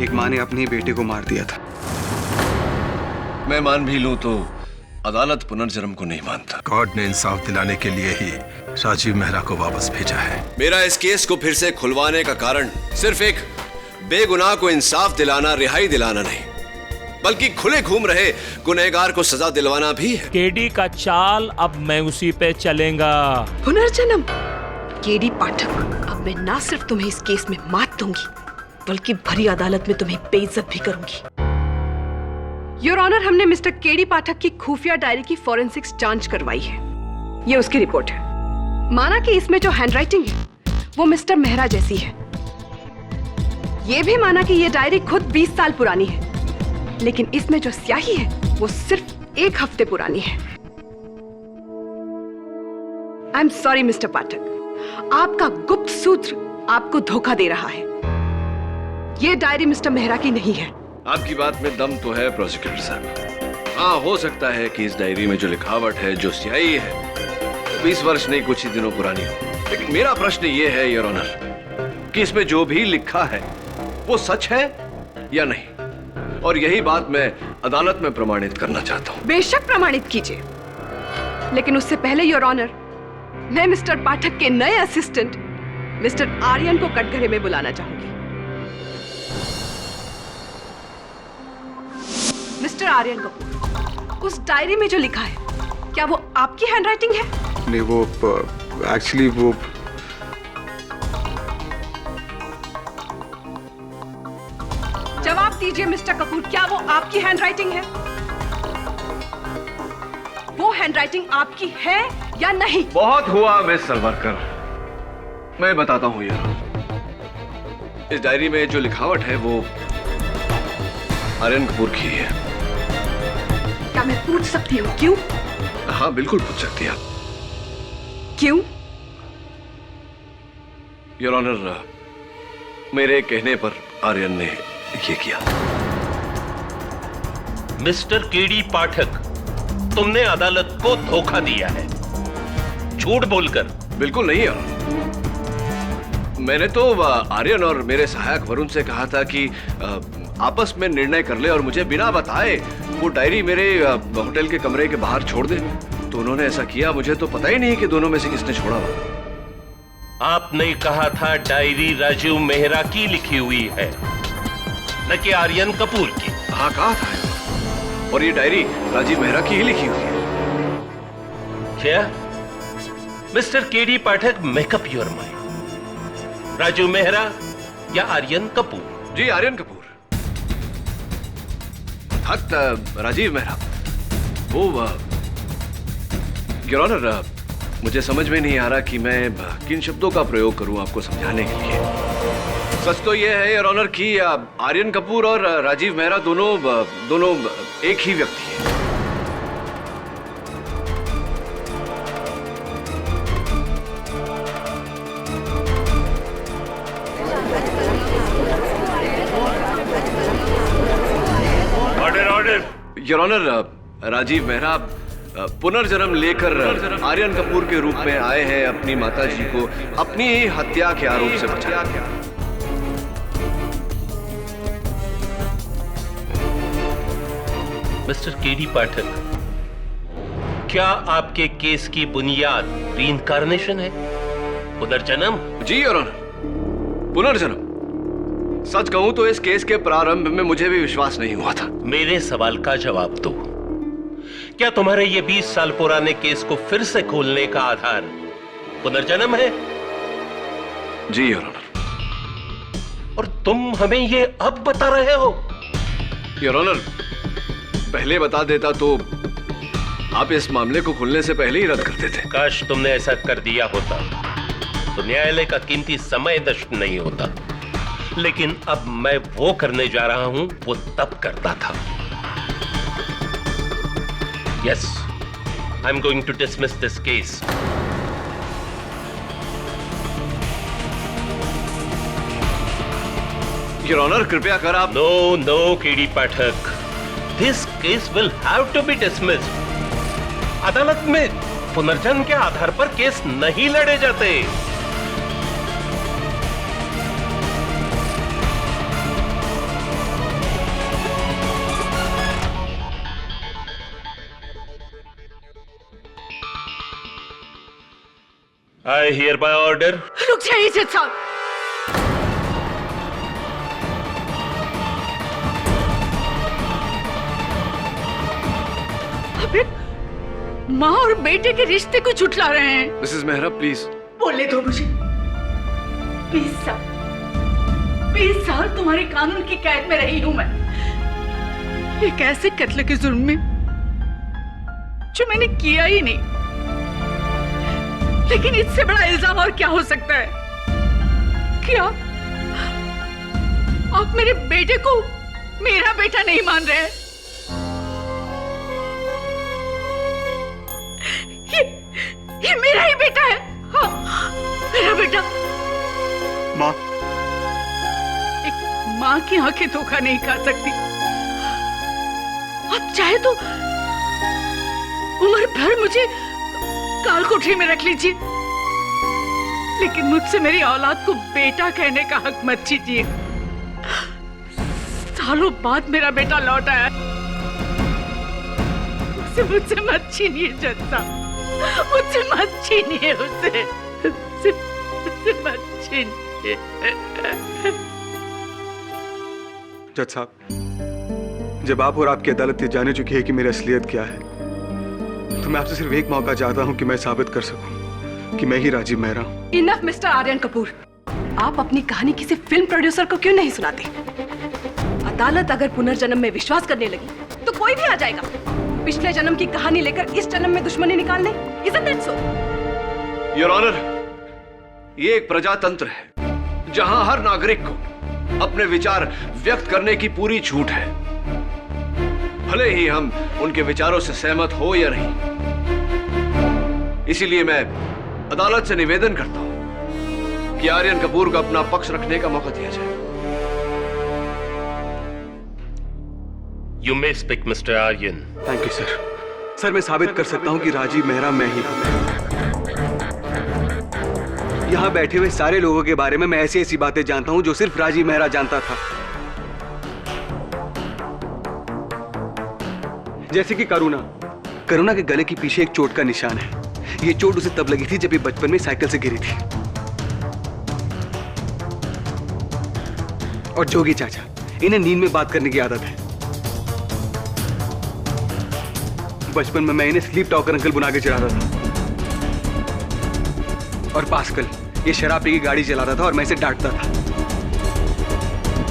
एक माँ ने अपने ही बेटे को मार दिया था। मैं मान भी लूं तो अदालत पुनर्जन्म को नहीं मानता। कोर्ट ने इंसाफ दिलाने के लिए ही राजीव मेहरा को वापस भेजा है। मेरा इस केस को फिर से खुलवाने का कारण सिर्फ एक बेगुनाह को इंसाफ दिलाना, रिहाई दिलाना नहीं, बल्कि खुले घूम रहे गुनहगार को सजा दिलवाना भी है। केडी का चाल अब मैं उसी पे चलेगा। पुनर्जन्म? केडी पाठक, अब मैं ना सिर्फ तुम्हें इस केस में मात दूंगी, बल्कि भरी अदालत में तुम्हें बेइज्जत भी करूंगी। योर ऑनर, हमने मिस्टर केडी पाठक की खुफिया डायरी की फॉरेंसिक्स जांच करवाई है। ये उसकी रिपोर्ट है। माना कि इसमें जो हैंडराइटिंग है वो मिस्टर मेहरा जैसी है। ये भी माना कि ये डायरी खुद 20 साल पुरानी है, लेकिन इसमें जो स्याही है वो सिर्फ 1 हफ्ते पुरानी है। आई एम सॉरी मिस्टर पाठक, आपका गुप्त सूत्र आपको धोखा दे रहा है। ये डायरी मिस्टर मेहरा की नहीं है। आपकी बात में दम तो है प्रोसिक्यूटर साहब। हाँ, हो सकता है कि इस डायरी में जो लिखावट है, जो स्याही है, 20 वर्ष नहीं कुछ ही दिनों पुरानी हो। लेकिन मेरा प्रश्न ये है योर ऑनर कि इसमें जो भी लिखा है वो सच है या नहीं, और यही बात मैं अदालत में प्रमाणित करना चाहता हूँ। बेशक प्रमाणित कीजिए, लेकिन उससे पहले योर ऑनर, मैं मिस्टर पाठक के नए असिस्टेंट मिस्टर आर्यन को कटघरे में बुलाना चाहूंगी। मिस्टर आर्यन कपूर, उस डायरी में जो लिखा है, क्या वो आपकी हैंडराइटिंग है? नहीं, वो एक्चुअली वो जवाब दीजिए मिस्टर कपूर, क्या वो आपकी हैंडराइटिंग है? वो हैंडराइटिंग आपकी है या नहीं? बहुत हुआ मिस सरवरकर, मैं बताता हूँ यार। इस डायरी में जो लिखावट है वो आर्यन कपूर की है। क्या मैं पूछ सकती हूँ क्यों? हाँ बिल्कुल पूछ सकती हैं आप। क्यों? योर ऑनर, मेरे कहने पर आर्यन ने ये किया। मिस्टर केडी पाठक, तुमने अदालत को धोखा दिया है, झूठ बोलकर। बिल्कुल नहीं योर ऑनर, मैंने तो आर्यन और मेरे सहायक वरुण से कहा था कि आपस में निर्णय कर ले और मुझे बिना बताए वो डायरी मेरे होटल के कमरे के बाहर छोड़ दे, तो उन्होंने ऐसा किया। मुझे तो पता ही नहीं कि दोनों में से किसने छोड़ा हुआ। आपने कहा था डायरी राजीव मेहरा की लिखी हुई है, न कि आर्यन कपूर की। हाँ कहा था, और ये डायरी राजीव मेहरा की ही लिखी हुई है। क्या mister KD Pathak, make up your mind, Rajiv Mehra या आर्यन कपूर? जी आर्यन कपूर। हक राजीव मेहरा। वो योर ऑनर, मुझे समझ में नहीं आ रहा कि मैं किन शब्दों का प्रयोग करूं आपको समझाने के लिए। सच तो यह है योर ऑनर कि आर्यन कपूर और राजीव मेहरा दोनों एक ही व्यक्ति हैं। योर ऑनर, राजीव मेहरा पुनर्जन्म लेकर आर्यन कपूर के रूप में आए हैं अपनी माताजी को अपनी ही हत्या के आरोप से बचाने। मिस्टर केडी पाठक, क्या आपके केस की बुनियाद रीइंकार्नेशन है, पुनर्जन्म? जी योर ऑनर, पुनर्जन्म। सच कहूं तो इस केस के प्रारंभ में मुझे भी विश्वास नहीं हुआ था। मेरे सवाल का जवाब दो। क्या तुम्हारे ये 20 साल पुराने केस को फिर से खोलने का आधार पुनर्जन्म है? जी योर ऑनर। और तुम हमें ये अब बता रहे हो? योर ऑनर, पहले बता देता तो आप इस मामले को खुलने से पहले ही रद्द कर देते। काश तुमने ऐसा कर दिया होता तो न्यायालय का कीमती समय नष्ट नहीं होता, लेकिन अब मैं वो करने जा रहा हूं वो तब करता था। Yes, I'm going to dismiss this case. Your Honor, कृपया कर आप। No, KD Pathak, this case will have to be dismissed. अदालत में पुनर्जन्म के आधार पर केस नहीं लड़े जाते। I hear by order. रुक जाइए जज साहब। अबे माँ और बेटे के रिश्ते को झुठला रहे हैं। Mrs Mehra please. बोले दो मुझे। 20 साल तुम्हारे कानून की कैद में रही हूं मैं, एक ऐसे कत्ल के जुर्म में जो मैंने किया ही नहीं। लेकिन इससे बड़ा इल्जाम और क्या हो सकता है? क्या आप मेरे बेटे को मेरा बेटा नहीं मान रहे हैं? ये मेरा ही बेटा है। हाँ, मेरा बेटा। माँ, एक माँ की आंखें धोखा नहीं खा सकती। आप चाहे तो उम्र भर मुझे काल कोठरी में रख लीजिए, लेकिन मुझसे मेरी औलाद को बेटा कहने का हक मत छीनिए। सालों बाद मेरा बेटा लौट आया, उसे मुझसे मत छीनिए जज साहब, मुझसे मत छीनिए उसे मत छीनिए। जज साहब, जब आप और आपकी अदालत ये जाने चुकी है कि मेरी असलियत क्या है, तो मैं आपसे सिर्फ एक मौका चाहता हूं कि मैं साबित कर सकूं कि मैं ही राजीव मेहरा हूं। इनफ मिस्टर आर्यन कपूर, आप अपनी कहानी किसी फिल्म प्रोड्यूसर को क्यों नहीं सुनाते? अदालत अगर पुनर्जन्म में विश्वास करने लगी तो कोई भी आ जाएगा पिछले जन्म की कहानी लेकर इस जन्म में दुश्मनी निकालने। Isn't that so? Your honour, ये एक प्रजातंत्र है जहां हर नागरिक को अपने विचार व्यक्त करने की पूरी छूट है, भले ही हम उनके विचारों से सहमत हो या नहीं। इसीलिए मैं अदालत से निवेदन करता हूं कि आर्यन कपूर को अपना पक्ष रखने का मौका दिया जाए। You may speak mister Aryan. Thank you sir. Sir, मैं साबित कर सकता हूं कि राजीव मेहरा मैं ही हूं। यहां बैठे हुए सारे लोगों के बारे में मैं ऐसी ऐसी बातें जानता हूं जो सिर्फ राजीव मेहरा जानता था। जैसे कि करुणा के गले के पीछे एक चोट का निशान है। ये चोट उसे तब लगी थी जब ये बचपन में साइकिल से गिरी थी। और जोगी चाचा, इन्हें नींद में बात करने की आदत है। बचपन में मैं इन्हें स्लीप टॉकर अंकल बुला के चलाता था। और पास्कल, ये शराब पी के गाड़ी चलाता था और मैं इसे डांटता था।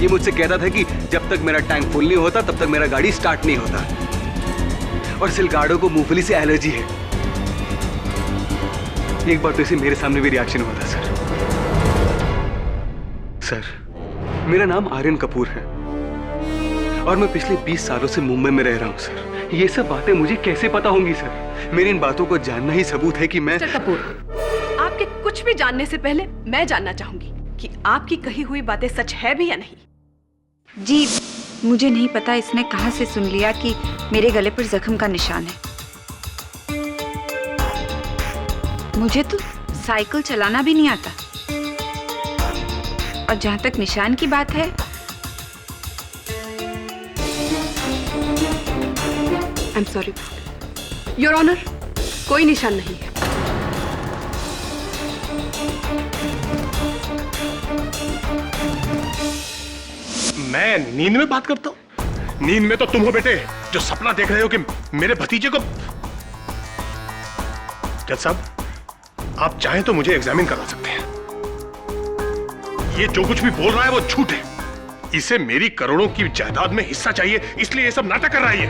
ये मुझसे कहता था कि जब तक मेरा टैंक फुल नहीं होता तब तक मेरा गाड़ी स्टार्ट नहीं होता। और सिलगाड़ों को मूंगफली से एलर्जी है। एक बार तो इसे मेरे सामने भी रिएक्शन हुआ था सर, मेरा नाम आर्यन कपूर है और मैं पिछले 20 सालों से मुंबई में रह रहा हूं सर। ये सब बातें मुझे कैसे पता होंगी सर? मेरी इन बातों को जानना ही सबूत है कि मैं। मिस्टर कपूर, आपके कुछ भी जानने से पहले मैं जानना चाहूंगी कि आपकी कही हुई बातें सच है भी या नहीं। जी, मुझे नहीं पता इसने कहां से सुन लिया कि मेरे गले पर जख्म का निशान है। मुझे तो साइकिल चलाना भी नहीं आता। और जहां तक निशान की बात है, I am sorry your honour, कोई निशान नहीं है। मैं नींद में बात करता हूँ? नींद में तो तुम हो बेटे, जो सपना देख रहे हो कि मेरे भतीजे को। जज साहब, आप चाहें तो मुझे एग्जामिन करा सकते हैं। ये जो कुछ भी बोल रहा है वो झूठ है। इसे मेरी करोड़ों की जायदाद में हिस्सा चाहिए, इसलिए ये सब नाटक कर रहा है ये।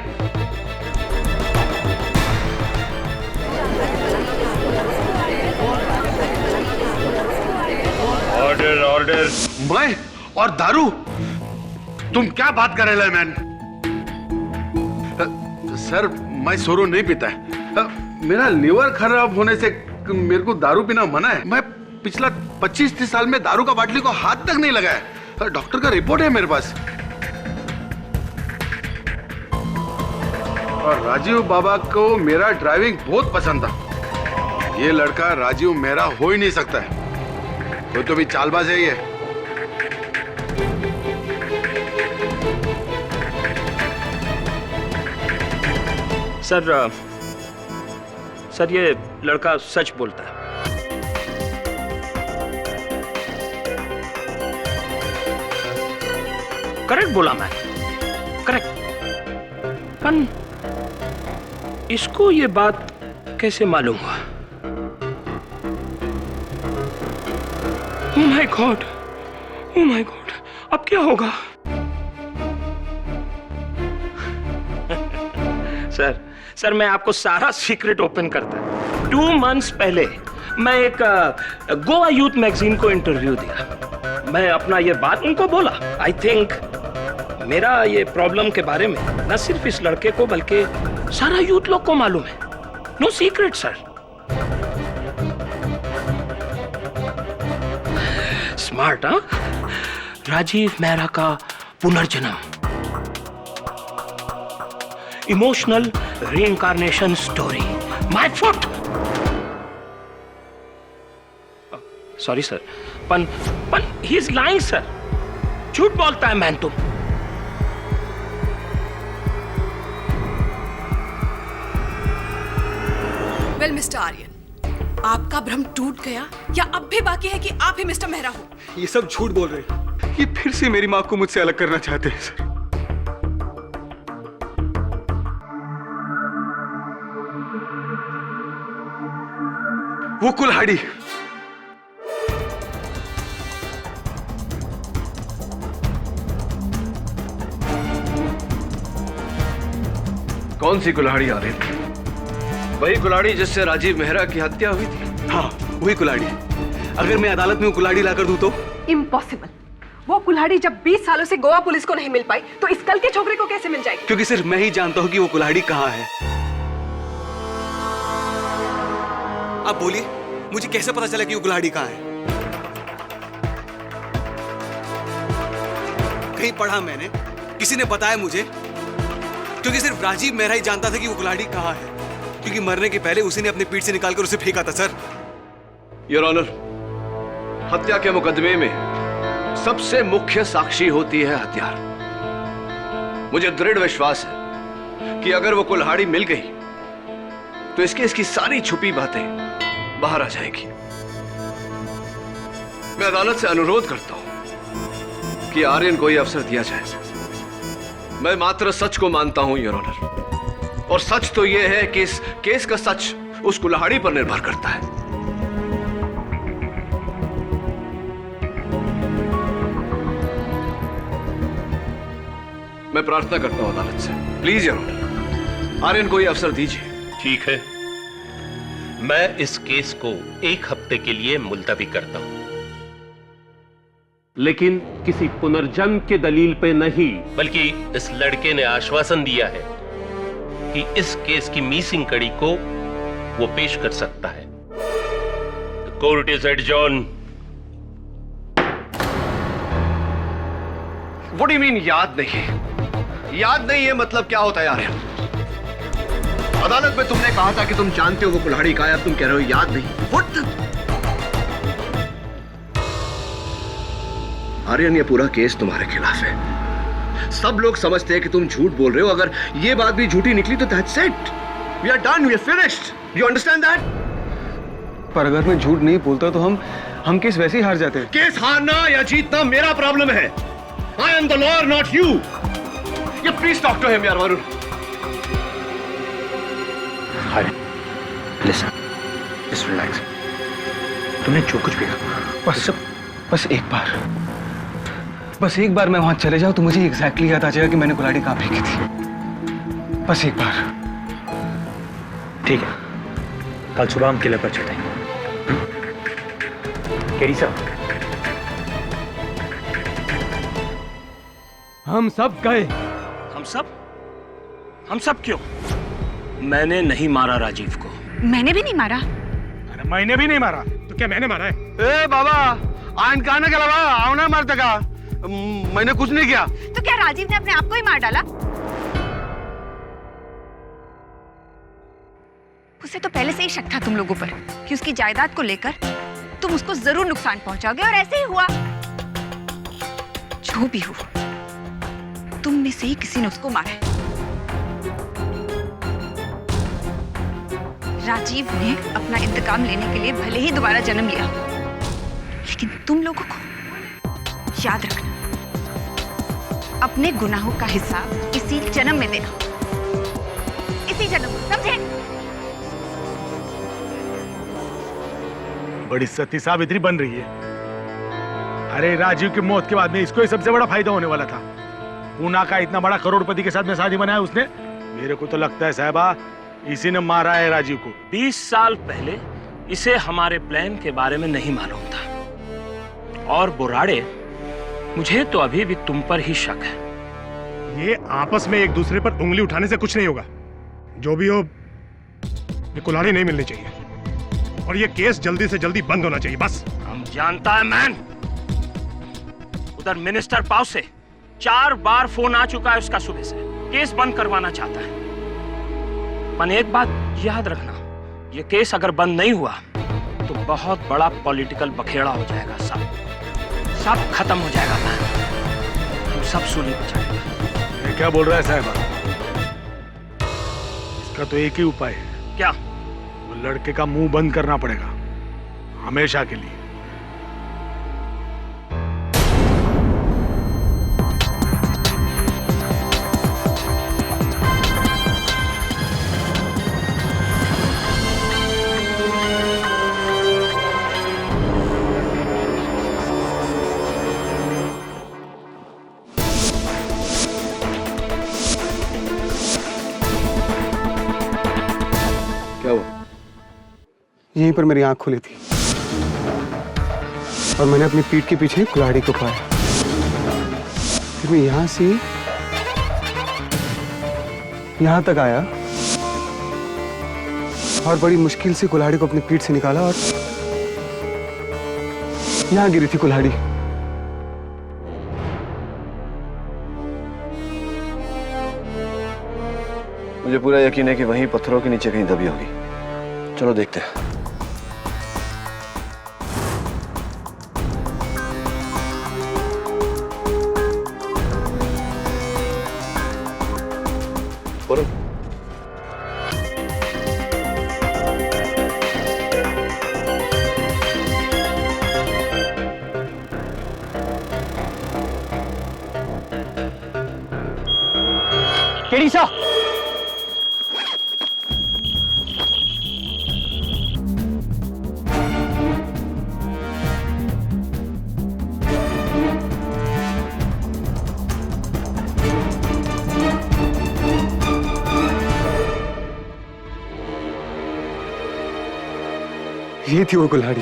Order order. मैं और दारू? तुम क्या बात कर रहे हो मैन? सर, मैं सोरो नहीं पीता है। मेरा लिवर खराब होने से मेरे को दारू पीना मना है। मैं पिछला 25-30 साल में दारू का बाटली को हाथ तक नहीं लगाया। डॉक्टर का रिपोर्ट है मेरे पास। और राजीव बाबा को मेरा ड्राइविंग बहुत पसंद था। ये लड़का राजीव मेरा हो ही नहीं सकता है। तो भी चालबाज है ये। सर, ये लड़का सच बोलता है। करेक्ट बोला मैं, करेक्ट। पर इसको ये बात कैसे मालूम हुआ? Oh my God, oh my God, अब क्या होगा? सर मैं आपको सारा सीक्रेट ओपन करता हूं। 2 मंथ्स पहले मैं एक गोवा यूथ मैगजीन को इंटरव्यू दिया। मैं अपना ये बात उनको बोला। आई थिंक मेरा ये प्रॉब्लम के बारे में न सिर्फ इस लड़के को बल्कि सारा यूथ लोग को मालूम है। No secret sir. स्मार्ट, हाँ? राजीव मेहरा का पुनर्जन्म, emotional reincarnation story, my foot. Sorry sir, पन ही इज लाइंग सर। झूठ बोलता है मैन तुम। वेल मिस्टर आर्यन, आपका भ्रम टूट गया या अब भी बाकी है कि आप ही मिस्टर मेहरा हो? ये सब झूठ बोल रहे हैं। ये फिर से मेरी माँ को मुझसे अलग करना चाहते हैं सर। वो कुल्हाड़ी, कौन सी कुल्हाड़ी आ रही थी? वही कुल्हाड़ी जिससे राजीव मेहरा की हत्या हुई थी? हाँ वही कुल्हाड़ी। अगर मैं अदालत में वो कुल्हाड़ी लाकर दूं तो? इम्पॉसिबल। वो कुल्हाड़ी जब 20 सालों से गोवा पुलिस को नहीं मिल पाई तो इस कल के छोकरे को कैसे मिल जाएगी? क्योंकि सिर्फ मैं ही जानता हूं कि वो कुल्हाड़ी कहां है। अब बोलिए, मुझे कैसे पता चला कि वो कुल्हाड़ी कहां है? कहीं पढ़ा मैंने, किसी ने बताया मुझे? क्योंकि सिर्फ राजीव मेहरा ही जानता था कि वो कुल्हाड़ी कहां है, क्योंकि मरने के पहले उसी ने अपने पीठ से निकालकर उसे फेंका था सर। योर ऑनर, हत्या के मुकदमे में सबसे मुख्य साक्षी होती है हत्यार। मुझे दृढ़ विश्वास है कि अगर वो कुल्हाड़ी मिल गई तो इसकी सारी छुपी बातें बाहर आ जाएगी। मैं अदालत से अनुरोध करता हूं कि आर्यन को यह अवसर दिया जाए। मैं मात्र सच को मानता हूं योर ऑनर, और सच तो यह है कि इस केस का सच उस कुल्हाड़ी पर निर्भर करता है। मैं प्रार्थना करता हूं अदालत से, प्लीज योर ऑनर, आर्यन को यह अवसर दीजिए। ठीक है, मैं इस केस को 1 हफ्ते के लिए मुलतवी करता हूं, लेकिन किसी पुनर्जन्म के दलील पे नहीं, बल्कि इस लड़के ने आश्वासन दिया है कि इस केस की मिसिंग कड़ी को वो पेश कर सकता है। The court is adjourn. What do you mean याद नहीं? याद नहीं है मतलब क्या होता है आर्यन? अदालत में तुमने कहा था कि तुम जानते हो वो कुल्हाड़ी कहां है, तुम कह रहे हो याद नहीं। व्हाट? आर्यन, ये पूरा केस तुम्हारे खिलाफ है। सब लोग समझते हैं कि तुम झूठ बोल रहे हो। अगर ये बात भी झूठी निकली तो that's it, we are done, we are finished. You understand that? पर अगर मैं झूठ नहीं बोलता तो हम केस वैसे ही हार जाते हैं। केस हारना या जीतना मेरा प्रॉब्लम है। I am the lawyer, not you. ये प्लीज टॉक टू हिम यार वरुण। Listen, just relax. तुमने जो कुछ भी कहा, बस एक बार मैं वहां चले जाऊं तो मुझे एग्जैक्टली याद आ जाएगा कि मैंने कुल्हाड़ी कहां फेंकी थी। बस एक बार। ठीक है, कल सुबह हम किले पर चलेंगे। केरी साहब, हम सब गए। हम सब क्यों? मैंने नहीं मारा राजीव को। मैंने भी नहीं मारा। अरे मैंने भी नहीं मारा, तो क्या मैंने मारा है? ए बाबा, आयन कहने के अलावा आवना मारते का? मैंने कुछ नहीं किया। तो क्या राजीव ने अपने आप को ही मार डाला? उसे तो पहले से ही शक था तुम लोगों पर कि उसकी जायदाद को लेकर तुम उसको जरूर नुकसान पहुंचाओगे, और ऐसे ही हुआ। जो भी हो, तुम में से ही किसी ने उसको मारा है। राजीव ने अपना इंतकाम लेने के लिए भले ही दोबारा जन्म लिया, लेकिन तुम लोगों को याद रखना, अपने गुनाहों का हिसाब इसी जन्म में देना, इसी जन्म में, समझे? बड़ी सती सावित्री बन रही है। अरे राजीव की मौत के बाद में इसको ही सबसे बड़ा फायदा होने वाला था। पूना का इतना बड़ा करोड़पति के साथ में शादी बनाया उसने। मेरे को तो लगता है साहबा इसी ने मारा है राजीव को। 20 साल पहले इसे हमारे प्लान के बारे में नहीं मालूम था। और बुराड़े, मुझे तो अभी भी तुम पर ही शक है। ये आपस में एक दूसरे पर उंगली उठाने से कुछ नहीं होगा। जो भी हो, ये कुल्हाड़ी नहीं मिलनी चाहिए और ये केस जल्दी से जल्दी बंद होना चाहिए, बस। हम जानता है मैन। उधर मिनिस्टर पाउ से 4 बार फोन आ चुका है उसका सुबह से, केस बंद करवाना चाहता है। पर एक बात याद रखना, ये केस अगर बंद नहीं हुआ तो बहुत बड़ा पॉलिटिकल बखेड़ा हो जाएगा। सब खत्म हो जाएगा मैन। हम सब सूली बचाएंगे। ये क्या बोल रहा है साहब? इसका तो एक ही उपाय है। क्या? वो लड़के का मुंह बंद करना पड़ेगा, हमेशा के लिए। यहीं पर मेरी आंख खुली थी और मैंने अपनी पीठ के पीछे कुल्हाड़ी को पाया। फिर मैं यहां से यहां तक आया और बड़ी मुश्किल से कुल्हाड़ी को अपनी पीठ से निकाला और यहां गिरी थी कुल्हाड़ी। मुझे पूरा यकीन है कि वहीं पत्थरों के नीचे कहीं दबी होगी। चलो देखते हैं। केड़ी सा? ये थी वो कुल्हाड़ी।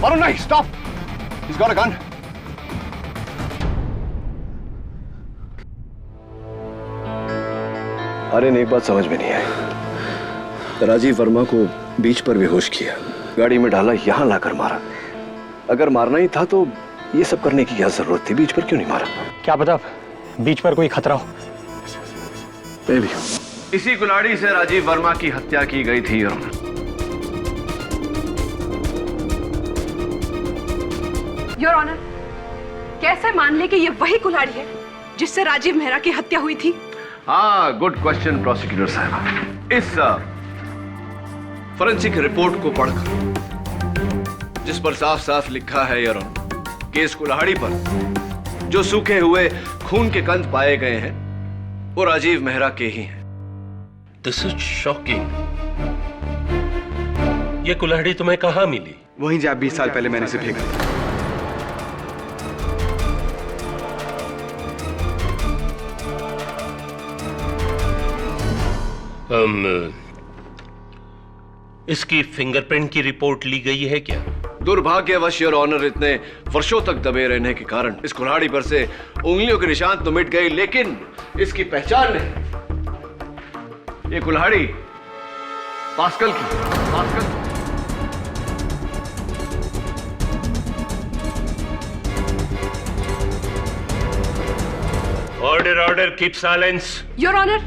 Varun, नहीं, stop! He's got a gun. Aryan, एक बात समझ में नहीं आई। राजीव वर्मा को बीच पर बेहोश किया, गाड़ी में डाला, यहां लाकर मारा। अगर मारना ही था तो ये सब करने की क्या जरूरत थी? बीच पर क्यों नहीं मारा? क्या पता बीच पर कोई खतरा हो। Maybe. इसी कुल्हाड़ी से राजीव वर्मा की हत्या की गई थी। योर ऑनर, कैसे मान ले कि ये वही कुल्हाड़ी है जिससे राजीव मेहरा की हत्या हुई थी? हाँ, गुड क्वेश्चन प्रोसिक्यूटर साहब। इस फोरेंसिक रिपोर्ट को पढ़कर जिस पर साफ साफ लिखा है योर ऑनर कि इस कुल्हाड़ी पर जो सूखे हुए खून के कंद पाए गए हैं वो राजीव मेहरा के ही हैं। This is shocking. ये कुल्हाड़ी तुम्हें कहां मिली? वहीं जहां 20 साल पहले मैंने इसे फेंका था। इसकी फिंगरप्रिंट की रिपोर्ट ली गई है क्या? दुर्भाग्यवश योर ऑनर, इतने वर्षों तक दबे रहने के कारण इस कुल्हाड़ी पर से उंगलियों के निशान तो मिट गए, लेकिन इसकी पहचान नहीं। ये कुल्हाड़ी पास्कल की। Order, keep silence. Your honour,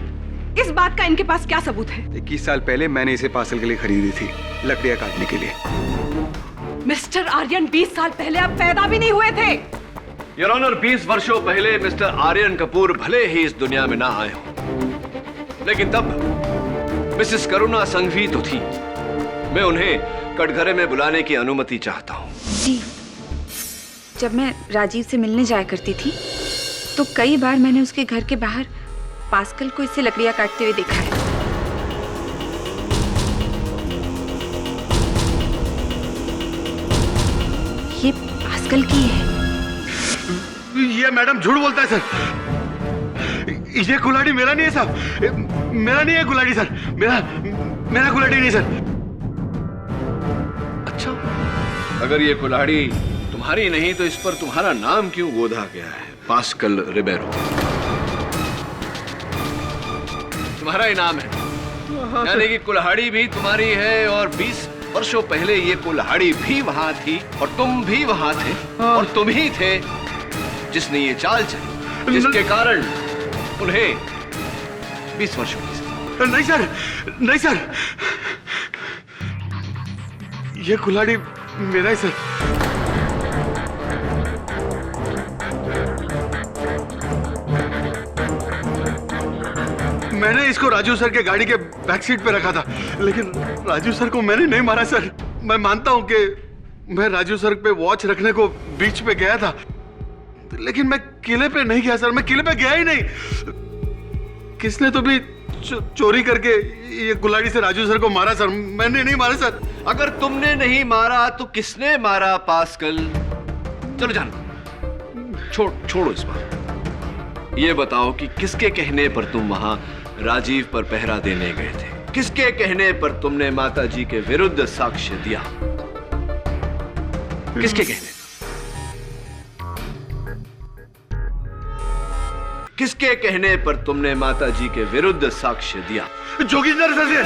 इस बात का इनके पास क्या सबूत है? 21 साल पहले मैंने इसे पार्सल के लिए खरीदी थी, लकड़ियां काटने के लिए। मिस्टर आर्यन 20 साल पहले आप पैदा भी नहीं हुए थे। योर ऑनर, 20 वर्षों पहले मिस्टर आर्यन कपूर भले ही इस दुनिया में ना आए हो, लेकिन तब मिसेस करुणा संघवी तो थी। मैं उन्हें कटघरे में बुलाने की अनुमति चाहता हूँ। जी, जब मैं राजीव से मिलने जाया करती थी तो कई बार मैंने उसके घर के बाहर पास्कल को इससे लकड़ियां काटते हुए देखा है। ये पास्कल की है। ये मैडम झूठ बोलता है सर। ये कुल्हाड़ी मेरा नहीं है साहब, मेरा नहीं है कुल्हाड़ी सर, मेरा कुल्हाड़ी नहीं सर। अच्छा, अगर ये कुल्हाड़ी तुम्हारी नहीं तो इस पर तुम्हारा नाम क्यों गोदा गया है? पास्कल रिबेरो तुम्हारा ही नाम है, यानी कि कुल्हाड़ी भी तुम्हारी है। और 20 वर्षों पहले ये कुल्हाड़ी भी वहां थी और तुम भी वहां थे, और तुम ही थे जिसने ये चाल चली जिसके कारण उन्हें 20 वर्षों की सजा। नहीं सर, नहीं सर, ये कुल्हाड़ी मेरा ही सर। मैंने इसको राजू सर के गाड़ी के बैक सीट पे रखा था, लेकिन राजू सर को मैंने नहीं मारा सर। मैं मानता हूं कि मैं राजू सर पे वॉच रखने को बीच पे गया था, लेकिन मैं किले पे नहीं गया सर, मैं किले पे गया ही नहीं। किसने तो भी चोरी करके ये कुल्हाड़ी से राजू सर को मारा सर, मैंने नहीं मारा सर। अगर तुमने नहीं मारा तो किसने मारा पास्कल? चलो जानो, छोड़ो इस बात। ये बताओ कि किसके कहने पर तुम वहां राजीव पर पहरा देने गए थे? किसके कहने पर तुमने माता जी के विरुद्ध साक्ष्य दिया? किसके कहने? किसके कहने पर तुमने माता जी के विरुद्ध साक्ष्य दिया? जोगिंदर सर से।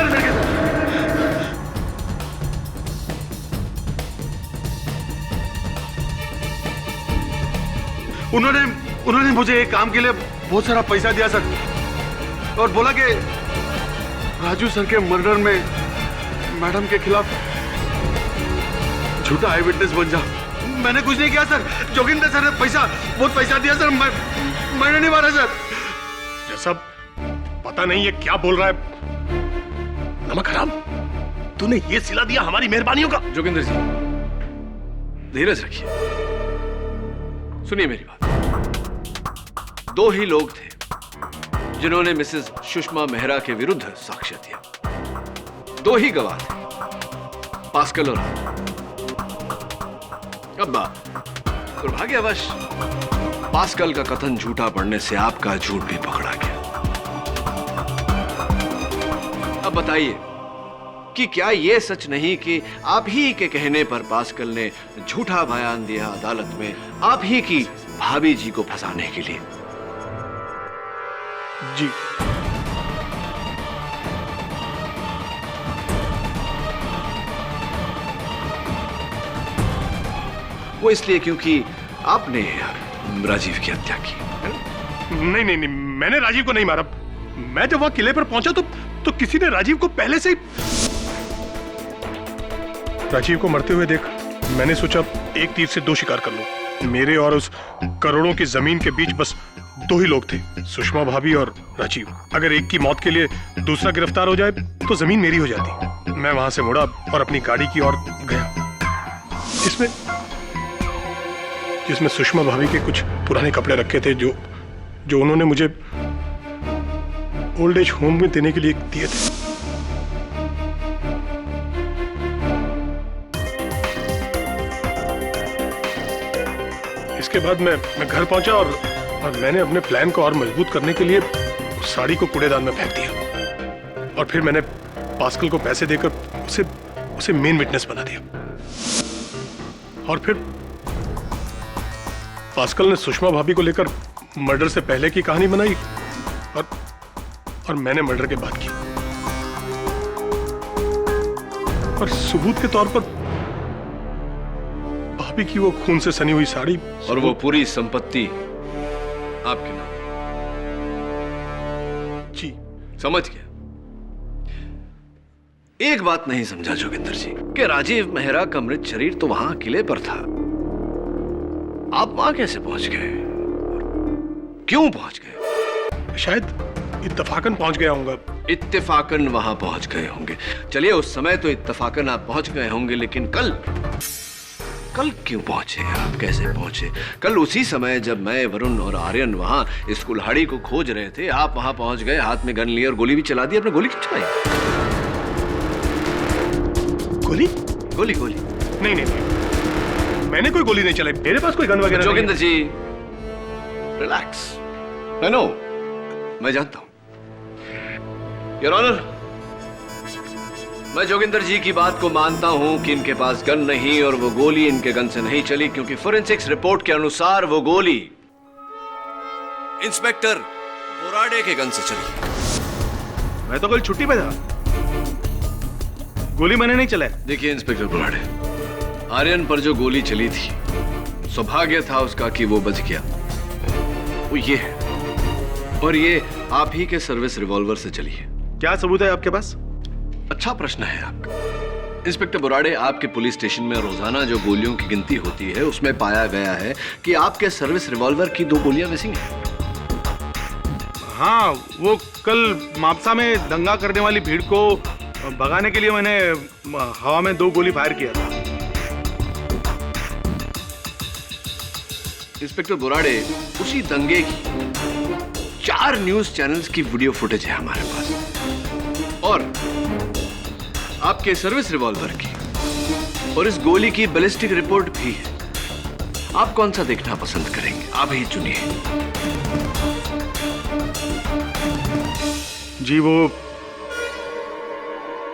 उन्होंने मुझे एक काम के लिए बहुत सारा पैसा दिया सर, और बोला कि राजू सर के मर्डर में मैडम के खिलाफ झूठा आई विटनेस बन जा। मैंने कुछ नहीं किया सर, जोगिंदर सर ने बहुत पैसा दिया सर, मैंने नहीं मारा सर। जैसा पता नहीं ये क्या बोल रहा है। नमक हराम, तूने ये सिला दिया हमारी मेहरबानियों का। जोगिंदर जी, धीरज रखिए, सुनिए मेरी बात। 2 ही लोग थे जिन्होंने मिसेस सुषमा मेहरा के विरुद्ध साक्ष्य दिया। 2 ही गवाह थे, पास्कल और अब दुर्भाग्यवश पास्कल का कथन झूठा पड़ने से आपका झूठ भी पकड़ा गया। अब बताइए कि क्या यह सच नहीं कि आप ही के कहने पर पास्कल ने झूठा बयान दिया अदालत में, आप ही की भाभी जी को फंसाने के लिए? जी, वो इसलिए क्योंकि आपने राजीव की हत्या की। नहीं, मैंने राजीव को नहीं मारा। मैं जब वहां किले पर पहुंचा तो किसी ने राजीव को पहले से ही राजीव को मरते हुए देख मैंने सोचा एक तीर से 2 शिकार कर लूं। मेरे और उस करोड़ों की जमीन के बीच बस 2 ही लोग थे, सुषमा भाभी और राजीव। अगर एक की मौत के लिए दूसरा गिरफ्तार हो जाए तो जमीन मेरी हो जाती। मैं वहां से मुड़ा और अपनी गाड़ी की ओर गया, जिसमें सुषमा भाभी के कुछ पुराने कपड़े रखे थे जो उन्होंने मुझे ओल्ड एज होम में देने के लिए दिए थे। इसके बाद मैं घर पहुंचा और मैंने अपने प्लान को और मजबूत करने के लिए उस साड़ी को कूड़ेदान में फेंक दिया, और फिर मैंने पास्कल को पैसे देकर उसे मेन विटनेस बना दिया। और फिर पास्कल ने सुषमा भाभी को लेकर मर्डर से पहले की कहानी बनाई और मैंने मर्डर के बाद की। और सबूत के तौर पर भाभी की वो खून से सनी हुई साड़ी और वो पूरी संपत्ति आपके नाम। जी, समझ गया। एक बात नहीं समझा जोगिंदर जी कि राजीव मेहरा का मृत शरीर तो वहां किले पर था, आप वहां कैसे पहुंच गए? क्यों पहुंच गए? शायद इत्तेफाकन पहुंच गया हूँ। इत्तेफाकन वहां पहुंच गए होंगे। चलिए, उस समय तो इत्तेफाकन आप पहुंच गए होंगे, लेकिन कल क्यों पहुंचे आप? कैसे पहुंचे? कल उसी समय जब मैं, वरुण और आर्यन वहां इस कुल्हाड़ी को खोज रहे थे, आप वहां पहुंच गए, हाथ में गन लिए और गोली भी चला दी। आपने गोली क्यों चलाई? गोली? गोली गोली नहीं, मैंने कोई गोली नहीं चलाई, मेरे पास कोई गन वगैरह नहीं है। जोगिंदर जी, रिलैक्स। आई नो, मैं जानता हूं। योर ऑनर, मैं जोगिंदर जी की बात को मानता हूं कि इनके पास गन नहीं और वो गोली इनके गन से नहीं चली, क्योंकि फोरेंसिक्स रिपोर्ट के अनुसार वो गोली इंस्पेक्टर बोराडे के गन से चली। मैं तो कल छुट्टी पे था, गोली मैंने नहीं चलाई। देखिए इंस्पेक्टर बोराडे, आर्यन पर जो गोली चली थी, सौभाग्य था उसका कि वो बच गया। वो ये है, और ये आप ही के सर्विस रिवॉल्वर से चली है। क्या सबूत है आपके पास? अच्छा प्रश्न है आपका। इंस्पेक्टर बोराडे, आपके पुलिस स्टेशन में रोजाना जो गोलियों की गिनती होती है, उसमें पाया गया है कि आपके सर्विस रिवॉल्वर की 2 गोलियां मिसिंग हैं। हाँ, वो कल मापसा में दंगा करने वाली भीड़ को भगाने के लिए मैंने हवा में 2 गोली फायर किया था। इंस्पेक्टर बोराडे, उसी दंगे की 4 न्यूज चैनल्स की वीडियो फुटेज है हमारे पास, और आपके सर्विस रिवॉल्वर की और इस गोली की बैलिस्टिक रिपोर्ट भी है। आप कौन सा देखना पसंद करेंगे? आप ही चुनिए। जी, वो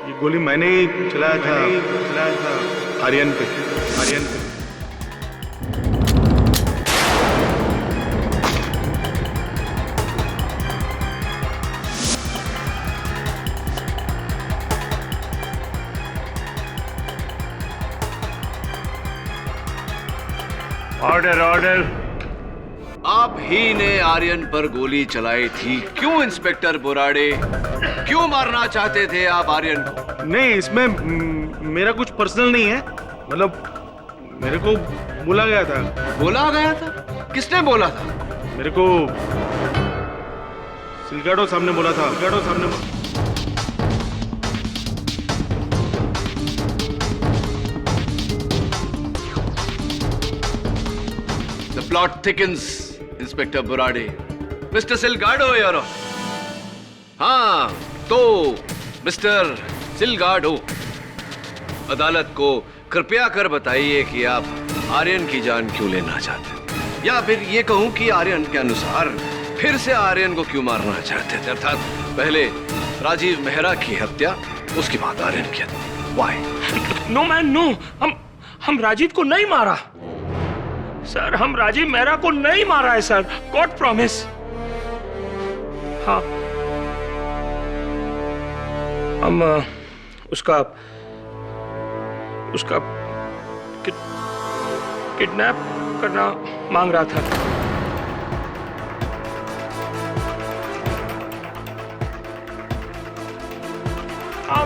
ये गोली मैंने ही चलाया था आर्यन पे। ऑर्डर। आप ही ने आर्यन पर गोली चलाई थी। क्यों इंस्पेक्टर बोराडे? क्यों मारना चाहते थे आप आर्यन को? नहीं, इसमें मेरा कुछ पर्सनल नहीं है, मतलब मेरे को बोला गया था। बोला गया था? किसने बोला था? मेरे को सिलगाडो साहब ने बोला था। The plot thickens, inspector Borade. Mister Silgado, यारो। हाँ, तो मिस्टर सिलगाडो, अदालत को कृपया कर बताइए कि आप आर्यन की जान क्यों लेना चाहते हैं, या फिर ये कहूं कि आर्यन के अनुसार फिर से आर्यन को क्यों मारना चाहते थे। अर्थात पहले राजीव मेहरा की हत्या, उसके बाद आर्यन की हत्या। Why? No man, no. हम राजीव को नहीं मारा सर। हम राजीव मेहरा को नहीं मारा है सर। God promise. हाँ, हम उसका किडनैप करना मांग रहा था।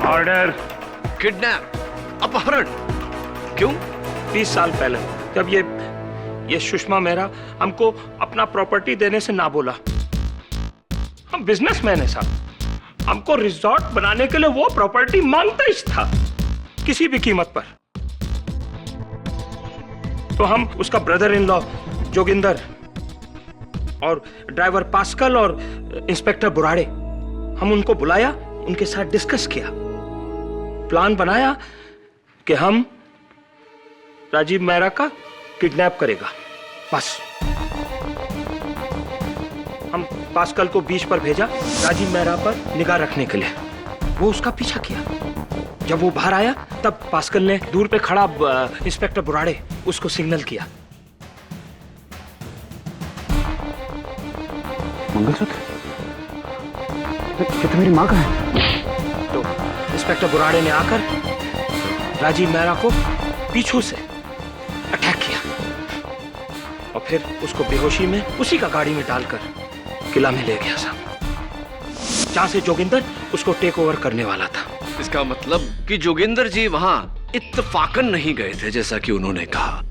ऑर्डर। किडनैप, अपहरण। क्यों? 20 साल पहले जब ये सुषमा मेहरा हमको अपना प्रॉपर्टी देने से ना बोला। हम बिजनेसमैन है साहब, हमको रिजॉर्ट बनाने के लिए वो प्रॉपर्टी मांगता ही था, किसी भी कीमत पर। तो हम उसका ब्रदर इन लॉ जोगिंदर और ड्राइवर पास्कल और इंस्पेक्टर बोराडे, हम उनको बुलाया, उनके साथ डिस्कस किया, प्लान बनाया कि हम राजीव मेहरा का किडनैप करेगा। बस हम पास्कल को बीच पर भेजा राजीव मेहरा पर निगाह रखने के लिए। वो उसका पीछा किया। जब वो बाहर आया तब पास्कल ने दूर पे खड़ा इंस्पेक्टर बोराडे उसको सिग्नल किया। मंगलसूत्र? ये तो मेरी माँ का है। तो इंस्पेक्टर बोराडे ने आकर राजीव मेहरा को पीछू से अटैक किया और फिर उसको बेहोशी में उसी का गाड़ी में डालकर किला में ले गया साहब, जहां से जोगिंदर उसको टेक ओवर करने वाला था। इसका मतलब कि जोगिंदर जी वहां इत्तेफाकन नहीं गए थे, जैसा कि उन्होंने कहा।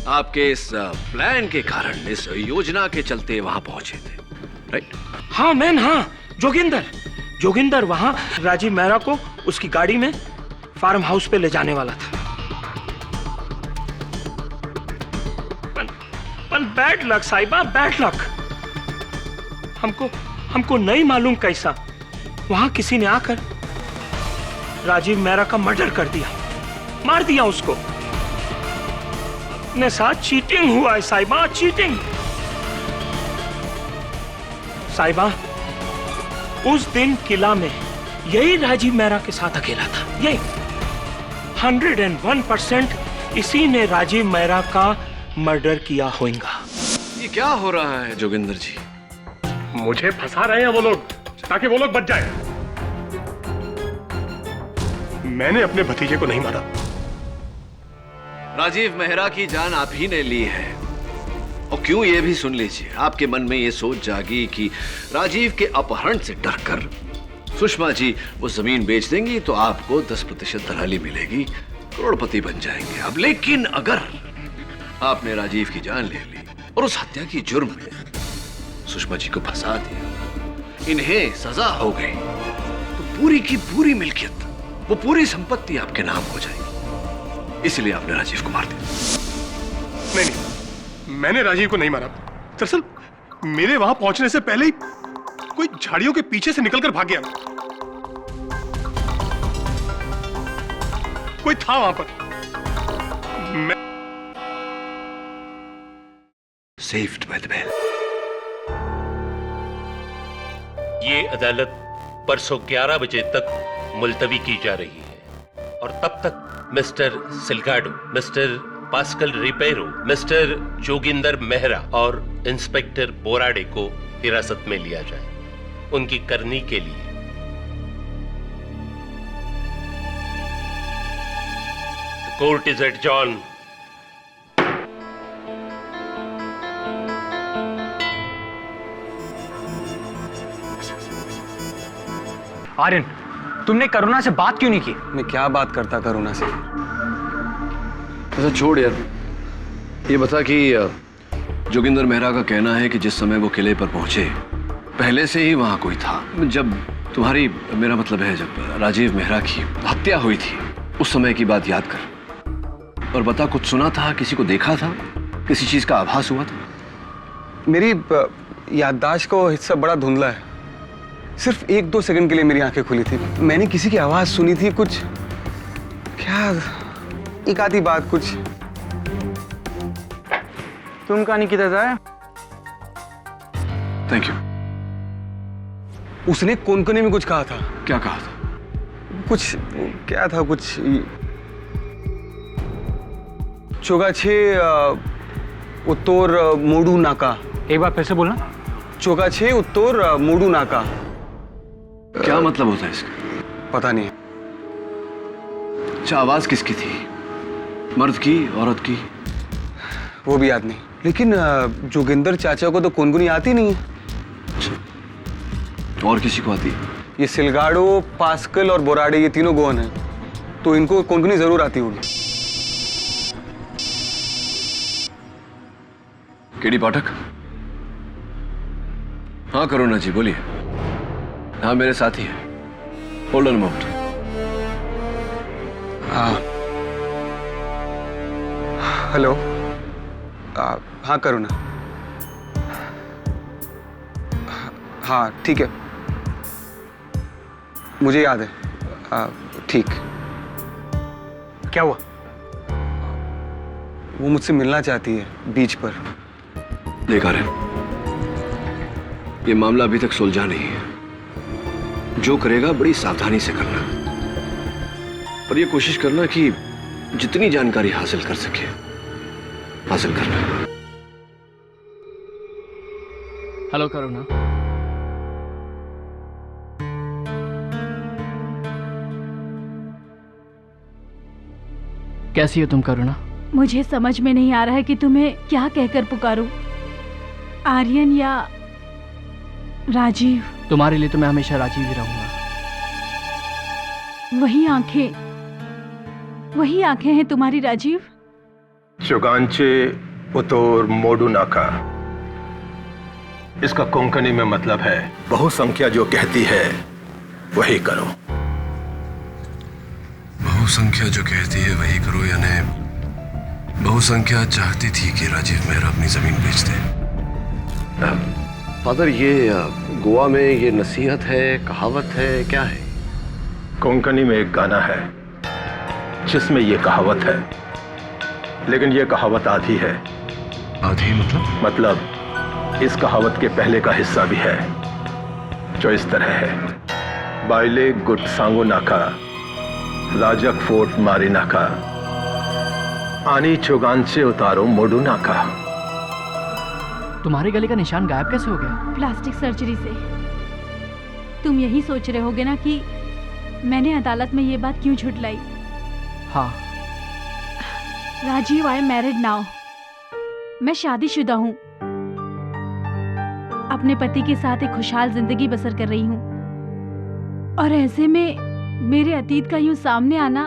आपके इस प्लान के कारण, इस योजना के चलते वहां पहुंचे थे, राइट? हाँ मैन, हाँ। जोगिंदर वहां राजीव मेहरा को उसकी गाड़ी में फार्म हाउस पे ले जाने वाला था। पर बैड लक साहिबा, बैड लक। हमको नहीं मालूम कैसा वहां किसी ने आकर राजीव मेहरा का मर्डर कर दिया, मार दिया उसको। अपने साथ चीटिंग हुआ है साहिबा, चीटिंग। साहिबा, उस दिन किला में यही राजीव मेहरा के साथ अकेला था। यही 101% इसी ने राजीव मेहरा का मर्डर किया होगा। ये क्या हो रहा है जोगिंदर जी? मुझे फंसा रहे हैं वो लोग ताकि वो लोग बच जाए। मैंने अपने भतीजे को नहीं मारा। राजीव मेहरा की जान आप ही ने ली है। और क्यों, ये भी सुन लीजिए। आपके मन में ये सोच जागी कि राजीव के अपहरण से डरकर सुषमा जी वो जमीन बेच देंगी तो आपको 10% दलाली मिलेगी, करोड़पति बन जाएंगे। अब लेकिन अगर आपने राजीव की जान ले ली और उस हत्या की जुर्म में सुषमा जी को फंसा दिया, इन्हें सजा हो गई, तो पूरी की पूरी मिल्कियत, वो पूरी संपत्ति आपके नाम हो जाएगी। इसलिए आपने राजीव को मार दिया। नहीं, मैंने राजीव को नहीं मारा। दरअसल मेरे वहां पहुंचने से पहले ही कोई झाड़ियों के पीछे से निकलकर भाग गया। कोई था वहां पर। Saved by the bell. ये अदालत परसों 11 बजे तक मुलतवी की जा रही है और तब तक mister Silgado, mister Pascal Ripero, mister Joginder Mehra और इंस्पेक्टर बोराडे को हिरासत में लिया जाए उनकी करनी के लिए। The court is adjourned. Aryan, तुमने करुणा से बात क्यों नहीं की? मैं क्या बात करता करुणा से? ऐसा छोड़ यार, ये बता कि जोगिंदर मेहरा का कहना है कि जिस समय वो किले पर पहुंचे पहले से ही वहां कोई था। जब तुम्हारी, मेरा मतलब है जब राजीव मेहरा की हत्या हुई थी उस समय की बात याद कर और बता, कुछ सुना था, किसी को देखा था, किसी चीज का आभास हुआ था? मेरी याददाश्त का हिस्सा बड़ा धुंधला है। सिर्फ 1-2 सेकंड के लिए मेरी आंखें खुली थी। मैंने किसी की आवाज सुनी थी, कुछ क्या, एक आधी बात कुछ। तुम कहानी किधर जाए? Thank you. उसने कोनकोने में कुछ कहा था। क्या कहा था? कुछ क्या था, कुछ चोगाछे उत्तोर मोडू नाका। एक बार फिर से बोलना। चोगाछे उत्तोर मोडू नाका। क्या मतलब होता है इसका? पता नहीं। अच्छा, आवाज किसकी थी? मर्द की, औरत की? वो भी याद नहीं, लेकिन जोगिंदर चाचा को तो कोनकुनी आती नहीं है। और किसी को आती? ये सिलगाड़ो, पास्कल और बोराडे, ये तीनों गोवन हैं, तो इनको कोनकुनी जरूर आती होगी। केडी पाठक? हाँ करुणा जी बोलिए। हाँ मेरे साथी है। Hold on moment. हेलो। हाँ करुणा। हाँ ठीक है, मुझे याद है। ठीक। क्या हुआ? वो मुझसे मिलना चाहती है बीच पर। देखा रहे, ये मामला अभी तक सुलझा नहीं है। जो करेगा बड़ी सावधानी से करना, और ये कोशिश करना कि जितनी जानकारी हासिल कर सके हासिल करना। हेलो करुणा। कैसी हो तुम करुणा? मुझे समझ में नहीं आ रहा है कि तुम्हें क्या कहकर पुकारूं, आर्यन या राजीव। तुम्हारे लिए तो मैं हमेशा राजीव ही रहूंगा। वही आंखें हैं तुम्हारी राजीव? चोगांचे उत्तोर मोडू नाका। इसका कोंकणी में मतलब है बहुसंख्या जो कहती है वही करो। बहुसंख्या जो कहती है वही करो, यानी बहुसंख्या चाहती थी कि राजीव मेहरा अपनी जमीन बेच दे। फादर, ये गोवा में ये नसीहत है, कहावत है, क्या है? कोंकणी में एक गाना है जिसमें ये कहावत है, लेकिन ये कहावत आधी है। आधी मतलब इस कहावत के पहले का हिस्सा भी है जो इस तरह है, बाइले गुट सांगो नाका, राजक फोर्ट मारी नाका, आनी चुगांचे उतारो मोडू नाका। तुम्हारे गले का निशान गायब कैसे हो गया? प्लास्टिक सर्जरी से। तुम यही सोच रहे होगे ना कि मैंने अदालत में ये बात क्यों झुठलाई। हाँ। Rajiv, I am married now. मैं शादीशुदा हूँ, अपने पति के साथ एक खुशहाल जिंदगी बसर कर रही हूँ, और ऐसे में मेरे अतीत का यूं सामने आना,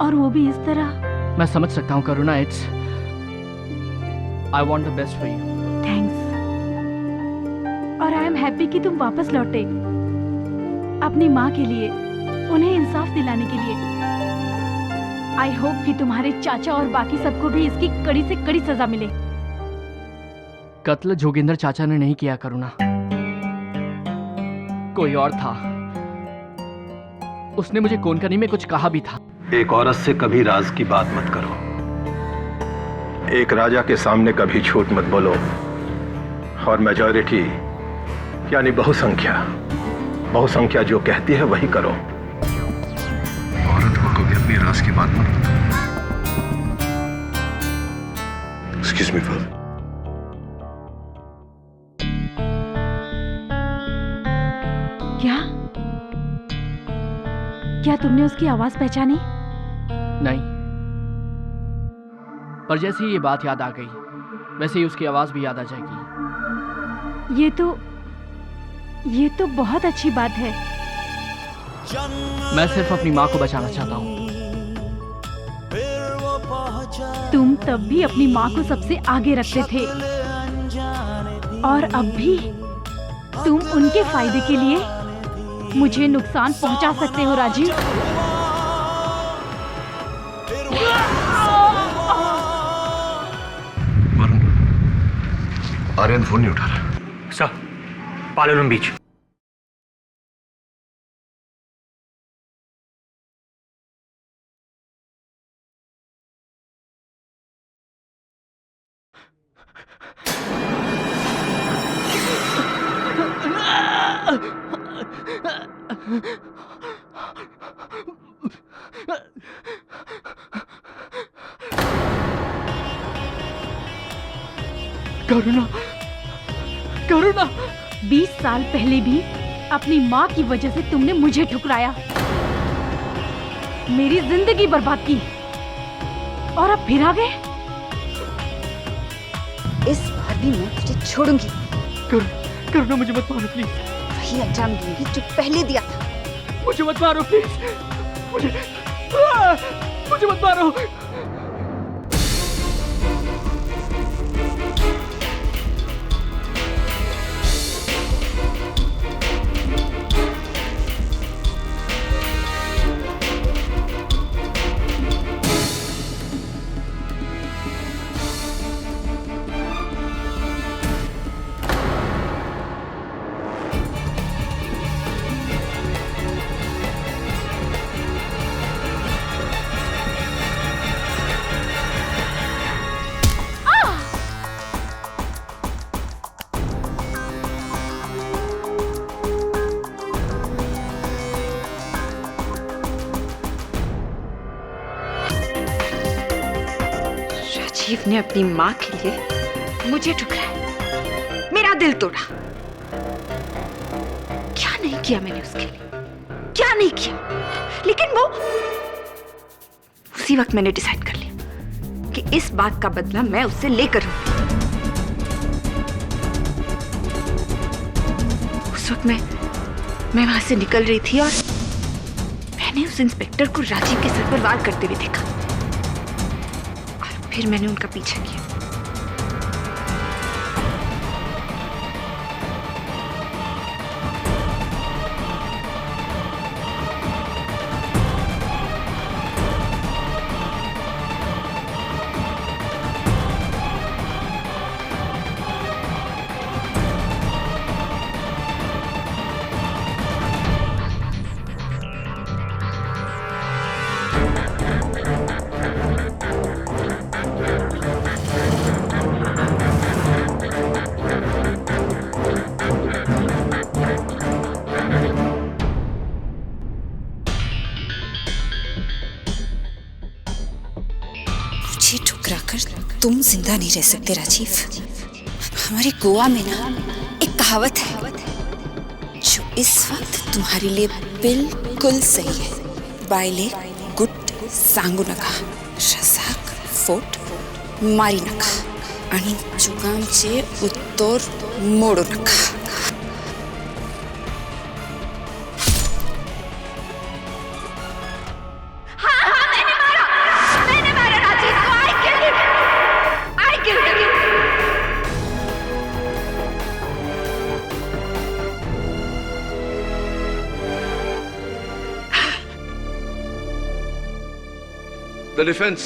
और वो भी इस तरह। मैं समझ सकता हूँ Karuna, it's I want the best for you. Thanks. और आई एम हैप्पी कि तुम वापस लौटे अपनी माँ के लिए, उन्हें इंसाफ दिलाने के लिए। आई होप कि तुम्हारे चाचा और बाकी सबको भी इसकी कड़ी से कड़ी सजा मिले। कत्ल जोगिंदर चाचा ने नहीं किया करुणा, कोई और था। उसने मुझे कोंकणी में कुछ कहा भी था। एक औरत से कभी राज की बात मत करो, एक राजा के सामने कभी झूठ मत बोलो, और मेजॉरिटी यानी बहुसंख्या जो कहती है वही करो। औरत को कभी अपनी राज की बात मत बताओ। Excuse me father. क्या तुमने उसकी आवाज पहचानी? नहीं, पर जैसे ही ये बात याद आ गई वैसे ही उसकी आवाज भी याद आ जाएगी। ये तो बहुत अच्छी बात है। मैं सिर्फ अपनी माँ को बचाना चाहता हूँ। तुम तब भी अपनी माँ को सबसे आगे रखते थे, और अब भी तुम उनके फायदे के लिए मुझे नुकसान पहुंचा सकते हो राजीव। आर्यन फोन नहीं उठा रहा। सर, पालोलम बीच। करुणा 20 साल पहले भी अपनी माँ की वजह से तुमने मुझे ठुकराया, मेरी जिंदगी बर्बाद की, और अब फिर आ गए। इस बार भी मैं तुझे छोड़ूंगी। करुणा, मुझे मत मारो प्लीज। वही अंजाम दूंगी जो पहले दिया था। मुझे मत मारो प्लीज, मुझे मत मारो। राजीव ने अपनी माँ के लिए मुझे ठुकराया, मेरा दिल तोड़ा। क्या नहीं किया मैंने उसके लिए, क्या नहीं किया। लेकिन वो उसी वक्त मैंने डिसाइड कर लिया कि इस बात का बदला मैं उससे लेकर रहूंगी। उस वक्त मैं वहां से निकल रही थी और मैंने उस इंस्पेक्टर को राजीव के सर पर वार करते हुए देखा, और फिर मैंने उनका पीछा किया। टकराकर तुम जिंदा नहीं रह सकते राजीव। हमारे गोवा में ना एक कहावत है जो इस वक्त तुम्हारे लिए बिल्कुल सही है। बायले गुट सांगू नका रसाक फोट मारी नका आणि जुगामचे उत्तर मोडू नका। The defense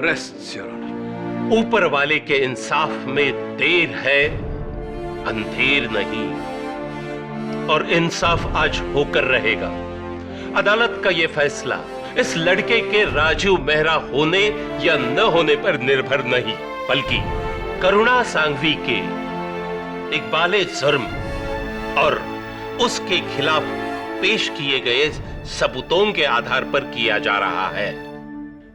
rests, Your Honor. ऊपर वाले के इंसाफ में देर है, अंधेर नहीं, और इंसाफ आज होकर रहेगा। अदालत का यह फैसला इस लड़के के राजू मेहरा होने या न होने पर निर्भर नहीं, बल्कि करुणा सांघवी के इकबाले जुर्म और उसके खिलाफ पेश किए गए सबूतों के आधार पर किया जा रहा है।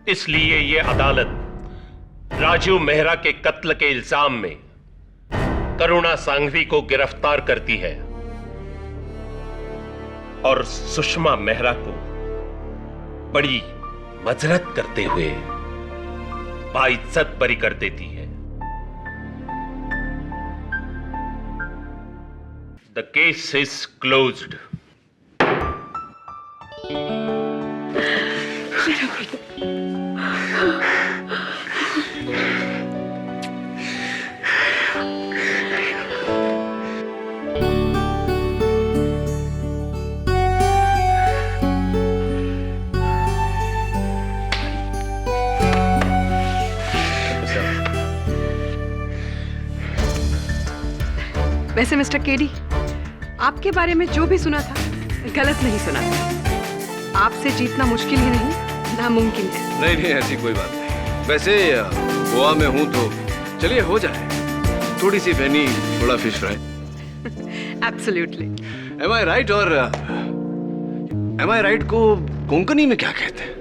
इसलिए यह अदालत राजू मेहरा के कत्ल के इल्जाम में करुणा सांघवी को गिरफ्तार करती है और सुषमा मेहरा को बड़ी मजरत करते हुए बाइज्जत बरी कर देती है। The case is closed. वैसे मिस्टर केडी, आपके बारे में जो भी सुना था गलत नहीं सुना था। आपसे जीतना मुश्किल ही नहीं, नामुमकिन है। नहीं, ऐसी कोई बात नहीं। वैसे गोवा में हूं तो चलिए हो जाए, थोड़ी सी बेनी, थोड़ा fish fry. Absolutely. Am I right? और am I right को कोंकणी में क्या कहते हैं?